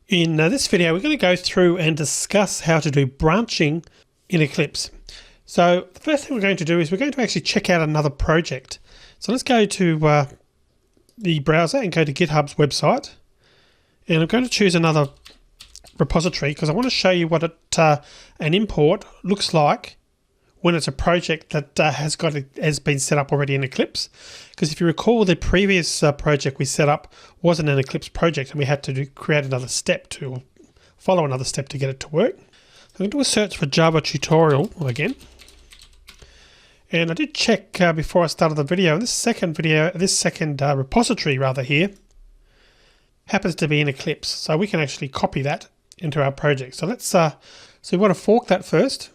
In this video, we're going to go through and discuss how to do branching in Eclipse. So the first thing we're going to do is we're going to actually check out another project. So let's go to the browser and go to GitHub's website. And I'm going to choose another repository because I want to show you what an import looks like when it's a project that has been set up already in Eclipse. Because if you recall, the previous project we set up wasn't an Eclipse project, and we had to create another step to follow another step to get it to work. I'm going to do a search for Java tutorial again. And I did check before I started the video, and this second repository rather here happens to be in Eclipse, so we can actually copy that into our project. So let's so we want to fork that first.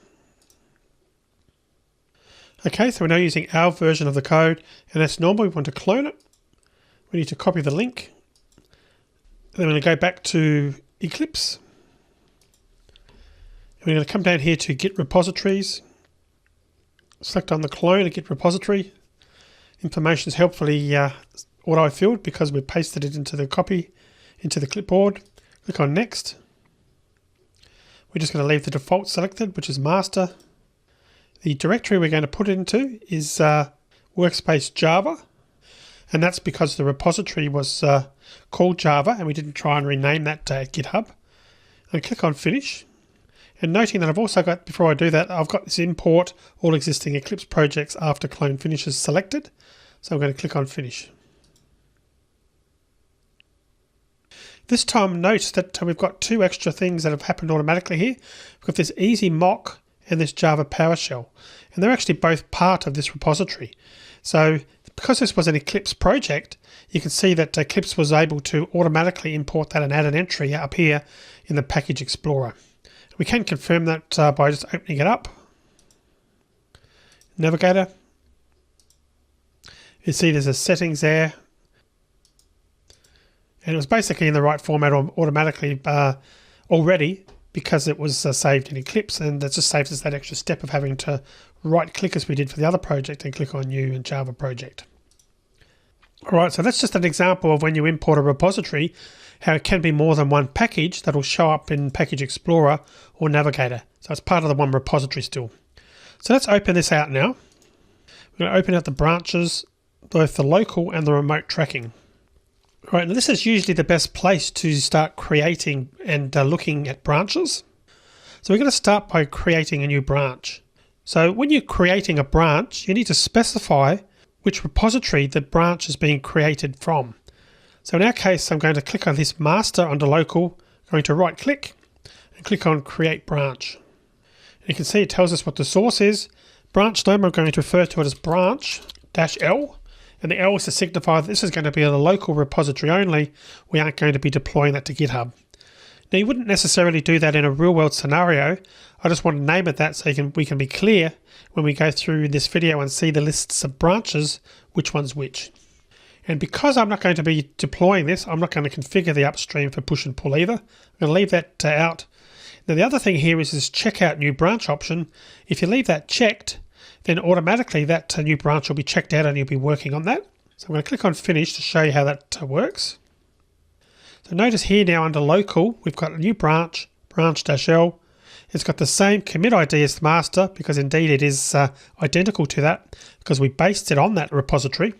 Okay, so we're now using our version of the code, and as normal, we want to clone it. We need to copy the link. And then we're going to go back to Eclipse. And we're going to come down here to Git repositories. Select on the clone and Git repository. Information is helpfully auto-filled because we pasted it into the copy, into the clipboard. Click on Next. We're just going to leave the default selected, which is master. The directory we're going to put it into is workspace Java, and that's because the repository was called Java and we didn't try and rename that at GitHub. And click on Finish. And noting that I've also got, before I do that, I've got this import all existing Eclipse projects after clone finishes selected. So I'm going to click on Finish. This time note that we've got two extra things that have happened automatically here. We've got this easy mock and this Java PowerShell, and they're actually both part of this repository. So because this was an Eclipse project, you can see that Eclipse was able to automatically import that and add an entry up here in the Package Explorer. We can confirm that by just opening it up. Navigator. You see there's a settings there, and it was basically in the right format automatically already, because it was saved in Eclipse, and that just saves us that extra step of having to right click as we did for the other project and click on New and Java project. Alright, so that's just an example of when you import a repository, how it can be more than one package that will show up in Package Explorer or Navigator. So it's part of the one repository still. So let's open this out now. We're going to open out the branches, both the local and the remote tracking. Right, now this is usually the best place to start creating and looking at branches. So we're going to start by creating a new branch. So when you're creating a branch, you need to specify which repository the branch is being created from. So in our case, I'm going to click on this master under local, going to right click and click on create branch. And you can see it tells us what the source is. Branch name, I'm going to refer to it as branch-L. And the L is to signify that this is going to be a local repository only. We aren't going to be deploying that to GitHub. Now you wouldn't necessarily do that in a real world scenario. I just want to name it that so we can be clear when we go through this video and see the lists of branches, which one's which. And because I'm not going to be deploying this, I'm not going to configure the upstream for push and pull either. I'm going to leave that out. Now the other thing here is this check out new branch option. If you leave that checked, then automatically that new branch will be checked out and you'll be working on that. So I'm going to click on Finish to show you how that works. So notice here now under local, we've got a new branch, branch-L. It's got the same commit ID as the master because indeed it is identical to that because we based it on that repository.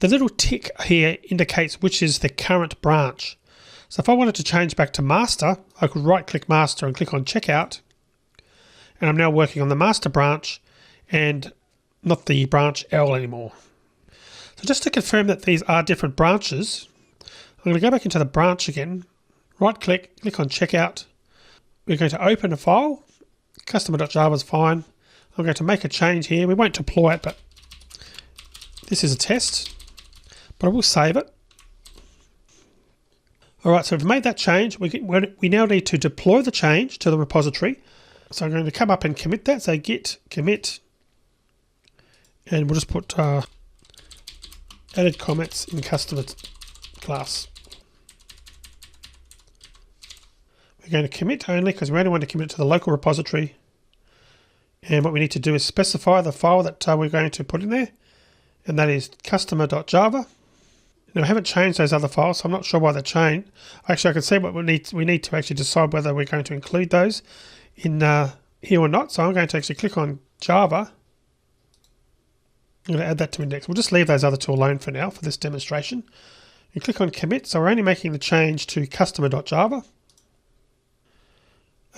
The little tick here indicates which is the current branch. So if I wanted to change back to master, I could right click master and click on checkout. And I'm now working on the master branch and not the branch L anymore. So just to confirm that these are different branches, I'm going to go back into the branch again, right click, click on checkout. We're going to open a file, customer.java is fine. I'm going to make a change here. We won't deploy it, but this is a test, but I will save it. Alright, so we've made that change. We now need to deploy the change to the repository. So I'm going to come up and commit that, so git commit. And we'll just put added comments in customer class. We're going to commit only because we only want to commit to the local repository. And what we need to do is specify the file that we're going to put in there. And that is customer.java. Now, I haven't changed those other files, so I'm not sure why they're changed. Actually, I can see what we need to actually decide whether we're going to include those in here or not. So I'm going to actually click on Java. I'm going to add that to index. We'll just leave those other two alone for now for this demonstration. You click on commit, so we're only making the change to customer.java.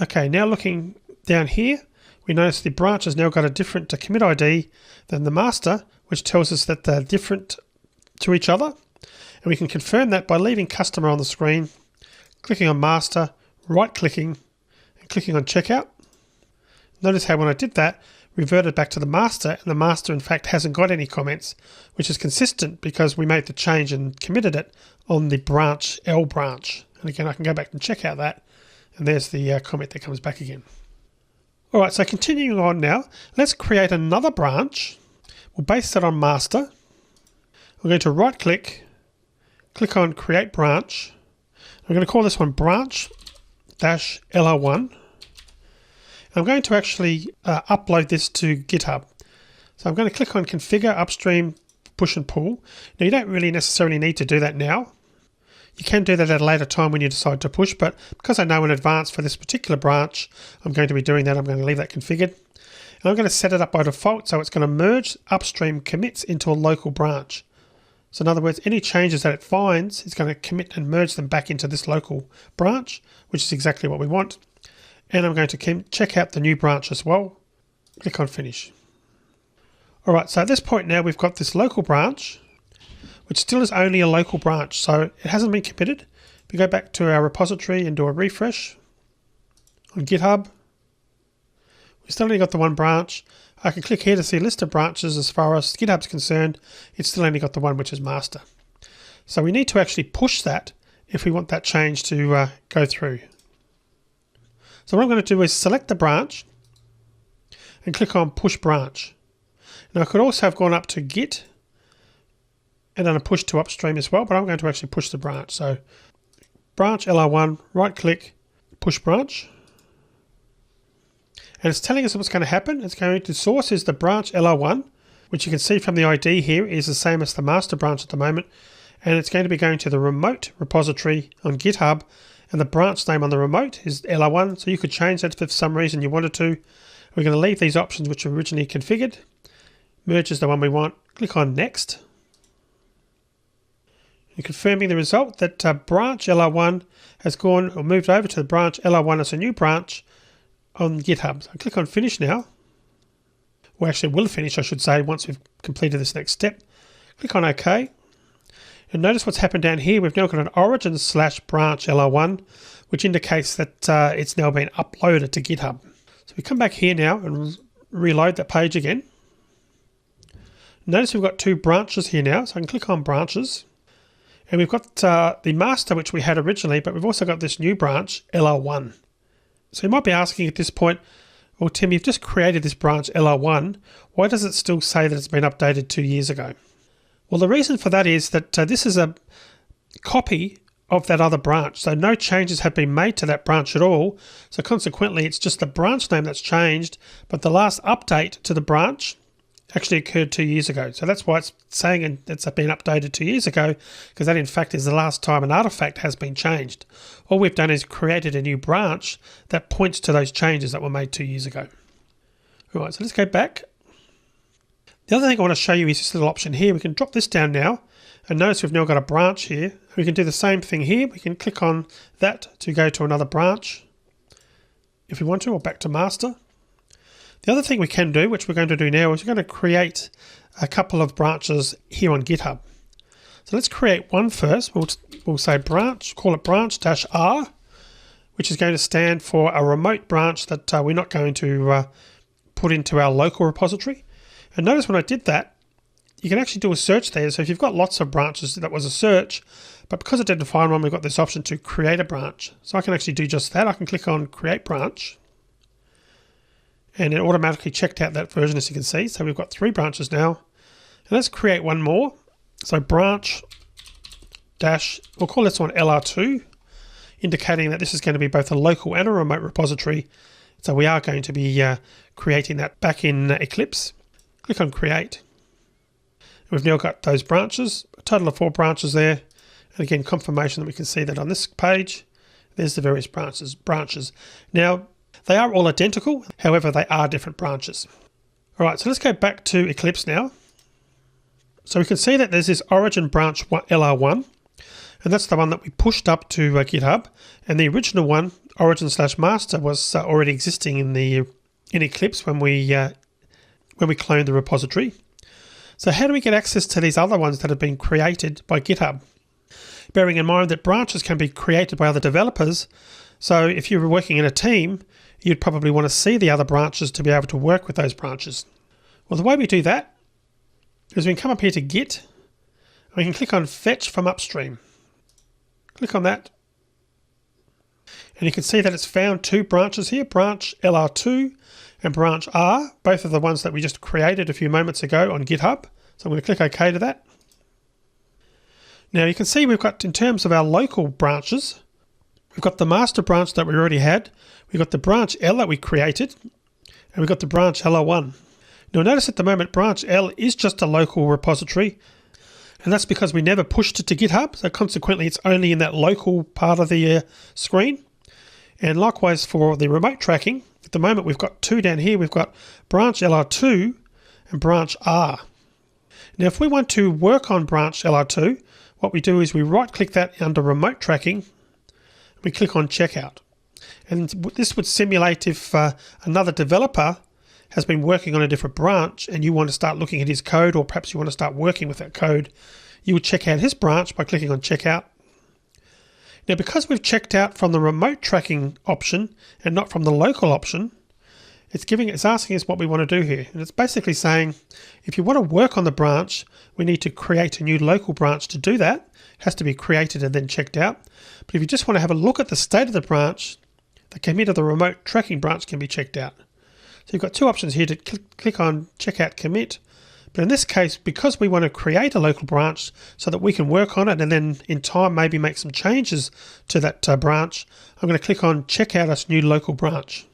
Okay, now looking down here, we notice the branch has now got a different commit ID than the master, which tells us that they're different to each other. And we can confirm that by leaving customer on the screen, clicking on master, right-clicking, and clicking on checkout. Notice how when I did that, reverted back to the master, and the master in fact hasn't got any comments, which is consistent because we made the change and committed it on the branch, L branch. And again, I can go back and check out that, and there's the comment that comes back again. All right, so continuing on now, let's create another branch. We'll base that on master. We're going to right click, click on create branch. I'm going to call this one branch-LR1. I'm going to actually upload this to GitHub. So I'm going to click on configure upstream push and pull. Now you don't really necessarily need to do that now. You can do that at a later time when you decide to push, but because I know in advance for this particular branch, I'm going to be doing that. I'm going to leave that configured. And I'm going to set it up by default, so it's going to merge upstream commits into a local branch. So in other words, any changes that it finds, it's going to commit and merge them back into this local branch, which is exactly what we want. And I'm going to check out the new branch as well. Click on finish. All right, so at this point now we've got this local branch, which still is only a local branch, so it hasn't been committed. If we go back to our repository and do a refresh on GitHub, we've still only got the one branch. I can click here to see a list of branches. As far as GitHub's concerned, it's still only got the one, which is master. So we need to actually push that if we want that change to go through. So what I'm going to do is select the branch and click on push branch. Now I could also have gone up to Git and done a push to upstream as well, but I'm going to actually push the branch. So branch LR1, right click, push branch. And it's telling us what's going to happen. It's going to source is the branch LR1, which you can see from the ID here is the same as the master branch at the moment. And it's going to be going to the remote repository on GitHub. And the branch name on the remote is LR1, so you could change that if for some reason you wanted to. We're going to leave these options which were originally configured. Merge is the one we want. Click on next. You're confirming the result that branch LR1 has gone or moved over to the branch LR1 as a new branch on GitHub. So click on finish now. Well, actually will finish, I should say, once we've completed this next step. Click on OK. And notice what's happened down here. We've now got an origin/branch LR1, which indicates that it's now been uploaded to GitHub. So we come back here now and reload that page again. Notice we've got two branches here now, so I can click on branches. And we've got the master, which we had originally, but we've also got this new branch, LR1. So you might be asking at this point, well, Tim, you've just created this branch LR1. Why does it still say that it's been updated 2 years ago? Well, the reason for that is that this is a copy of that other branch. So no changes have been made to that branch at all. So consequently, it's just the branch name that's changed, but the last update to the branch actually occurred 2 years ago. So that's why it's saying it's been updated 2 years ago, because that in fact is the last time an artifact has been changed. All we've done is created a new branch that points to those changes that were made 2 years ago. All right, so let's go back. The other thing I want to show you is this little option here. We can drop this down now, and notice we've now got a branch here. We can do the same thing here. We can click on that to go to another branch if we want to, or back to master. The other thing we can do, which we're going to do now, is we're going to create a couple of branches here on GitHub. So let's create one first. We'll say branch, call it branch-R, which is going to stand for a remote branch that we're not going to put into our local repository. And notice when I did that, you can actually do a search there. So if you've got lots of branches, that was a search, but because it didn't find one, we've got this option to create a branch. So I can actually do just that. I can click on create branch, and it automatically checked out that version, as you can see. So we've got 3 branches now. And let's create one more. So branch dash, we'll call this one LR2, indicating that this is going to be both a local and a remote repository. So we are going to be creating that back in Eclipse. Click on create. We've now got those branches, a total of 4 branches there. And again, confirmation that we can see that on this page, there's the various branches. Now, they are all identical, however, they are different branches. All right, so let's go back to Eclipse now. So we can see that there's this origin branch LR1, and that's the one that we pushed up to GitHub. And the original one, origin/master, was already existing in Eclipse when we cloned the repository. So how do we get access to these other ones that have been created by GitHub? Bearing in mind that branches can be created by other developers, so if you were working in a team, you'd probably want to see the other branches to be able to work with those branches. Well, the way we do that is we can come up here to Git, and we can click on Fetch from Upstream. Click on that, and you can see that it's found 2 branches here, branch LR2 and branch R, both of the ones that we just created a few moments ago on GitHub. So I'm going to click OK to that. Now you can see we've got, in terms of our local branches, we've got the master branch that we already had, we've got the branch L that we created, and we've got the branch LR1. Now notice at the moment branch L is just a local repository, and that's because we never pushed it to GitHub, so consequently it's only in that local part of the screen. And likewise for the remote tracking, at the moment we've got 2 down here, we've got branch LR2 and branch R. Now if we want to work on branch LR2, what we do is we right click that under remote tracking, we click on checkout. And this would simulate if another developer has been working on a different branch and you want to start looking at his code, or perhaps you want to start working with that code, you would check out his branch by clicking on checkout. Now because we've checked out from the remote tracking option and not from the local option, it's asking us what we want to do here. And it's basically saying, if you want to work on the branch, we need to create a new local branch to do that. It has to be created and then checked out. But if you just want to have a look at the state of the branch, the commit of the remote tracking branch can be checked out. So you've got 2 options here to click on checkout commit. But in this case, because we want to create a local branch so that we can work on it and then in time maybe make some changes to that branch, I'm going to click on checkout as new local branch.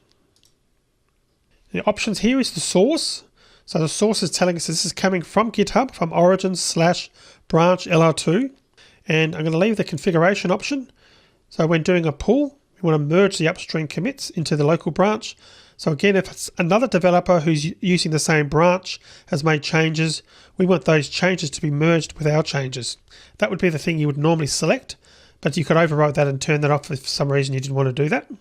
The options here is the source. So the source is telling us this is coming from GitHub, from origin/branch LR2. And I'm going to leave the configuration option. So when doing a pull, we want to merge the upstream commits into the local branch. So again, if it's another developer who's using the same branch has made changes, we want those changes to be merged with our changes. That would be the thing you would normally select, but you could override that and turn that off if for some reason you didn't want to do that.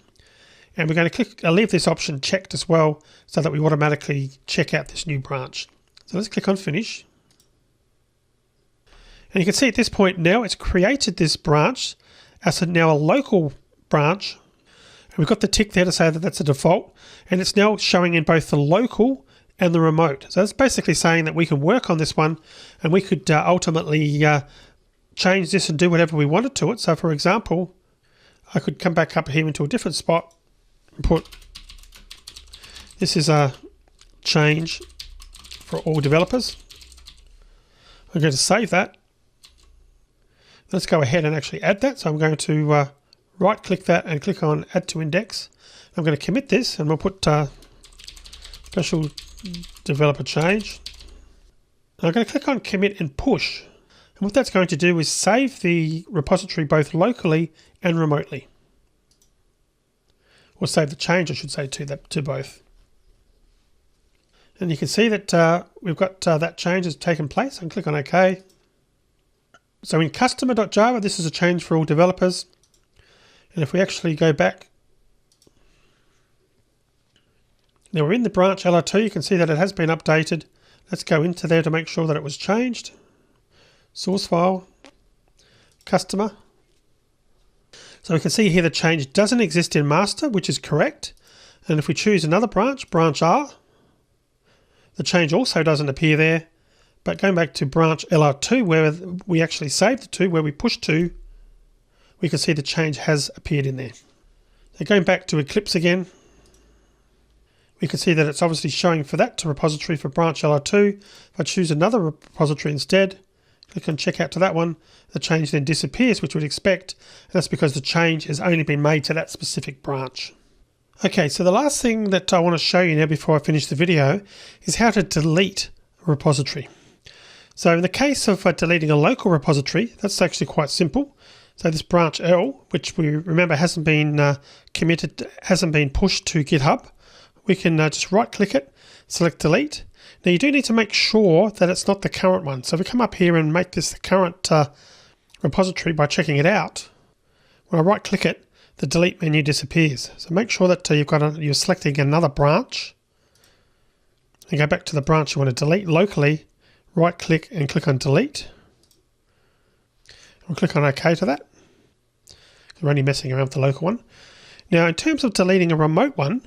And we're going to leave this option checked as well so that we automatically check out this new branch. So let's click on finish. And you can see at this point now it's created this branch as now a local branch. And we've got the tick there to say that that's a default. And it's now showing in both the local and the remote. So that's basically saying that we can work on this one and we could ultimately change this and do whatever we wanted to it. So for example, I could come back up here into a different spot and put, this is a change for all developers. I'm going to save that. Let's go ahead and actually add that. So I'm going to right click that and click on add to index. I'm going to commit this and we'll put special developer change. I'm going to click on commit and push. And what that's going to do is save the repository both locally and remotely. Or save the change, I should say, to both. And you can see that we've got that change has taken place. And click on OK. So in customer.java, this is a change for all developers. And if we actually go back, now we're in the branch LR2, you can see that it has been updated. Let's go into there to make sure that it was changed. Source file, customer. So we can see here the change doesn't exist in master, which is correct. And if we choose another branch, branch R, the change also doesn't appear there. But going back to branch LR2, where we actually saved it to, where we pushed to, we can see the change has appeared in there. So going back to Eclipse again, we can see that it's obviously showing for that to repository for branch LR2. If I choose another repository instead, click on checkout to that one, the change then disappears, which we'd expect. And that's because the change has only been made to that specific branch. Okay, so the last thing that I want to show you now before I finish the video is how to delete a repository. So in the case of deleting a local repository, that's actually quite simple. So this branch L, which we remember hasn't been committed, hasn't been pushed to GitHub, we can just right click it, select delete. Now you do need to make sure that it's not the current one. So if we come up here and make this the current repository by checking it out, when I right click it, the delete menu disappears. So make sure that you're selecting another branch and go back to the branch you want to delete locally, right click and click on delete. We'll click on OK to that. We're only messing around with the local one. Now in terms of deleting a remote one,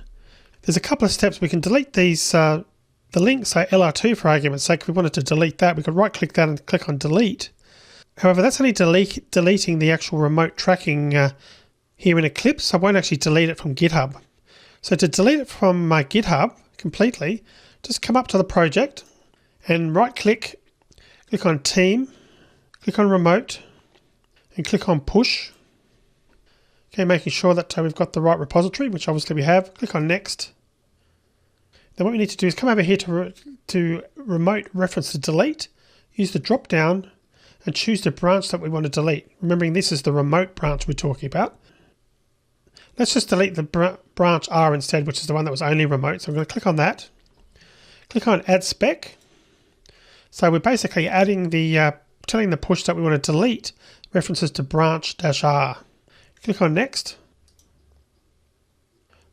there's a couple of steps. We can delete these, the link, say LR2 for argument's sake. If we wanted to delete that, we could right click that and click on delete. However, that's only deleting the actual remote tracking here in Eclipse. I won't actually delete it from GitHub. So to delete it from my GitHub completely, just come up to the project and right click, click on team, click on remote and click on push. Okay, making sure that we've got the right repository, which obviously we have. Click on next. Then what we need to do is come over here to remote reference to delete, use the drop down and choose the branch that we want to delete. Remembering this is the remote branch we're talking about. Let's just delete the branch R instead, which is the one that was only remote. So I'm going to click on that. Click on add spec. So we're basically adding telling the push that we want to delete references to branch-R. Click on next.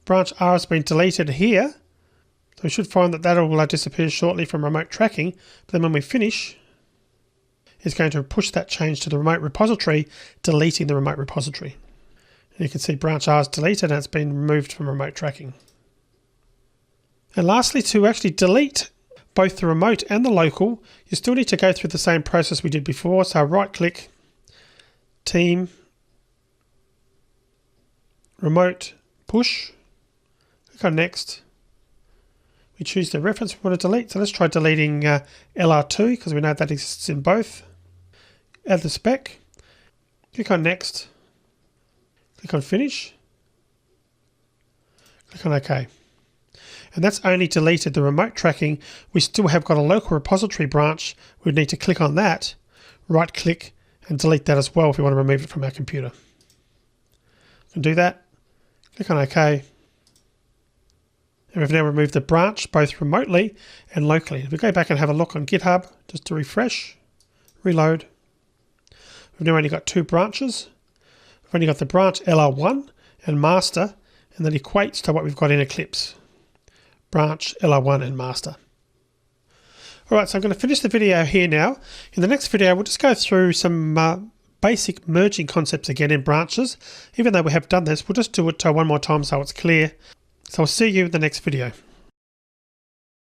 Branch R has been deleted here. So we should find that will disappear shortly from remote tracking. But then when we finish, it's going to push that change to the remote repository, deleting the remote repository. And you can see branch R is deleted and it's been removed from remote tracking. And lastly, to actually delete both the remote and the local, you still need to go through the same process we did before. So right click, team, remote, push, click on next. We choose the reference we want to delete. So let's try deleting LR2 because we know that exists in both. Add the spec, click on next, click on finish, click on OK. And that's only deleted the remote tracking. We still have got a local repository branch. We'd need to click on that, right click and delete that as well if we want to remove it from our computer. We can do that, click on OK. And we've now removed the branch both remotely and locally. If we go back and have a look on GitHub, just to refresh, reload, we've now only got two branches. We've only got the branch LR1 and master, and that equates to what we've got in Eclipse. Branch, LR1 and master. Alright, so I'm going to finish the video here now. In the next video, we'll just go through some basic merging concepts again in branches. Even though we have done this, we'll just do it one more time so it's clear. So I'll see you in the next video.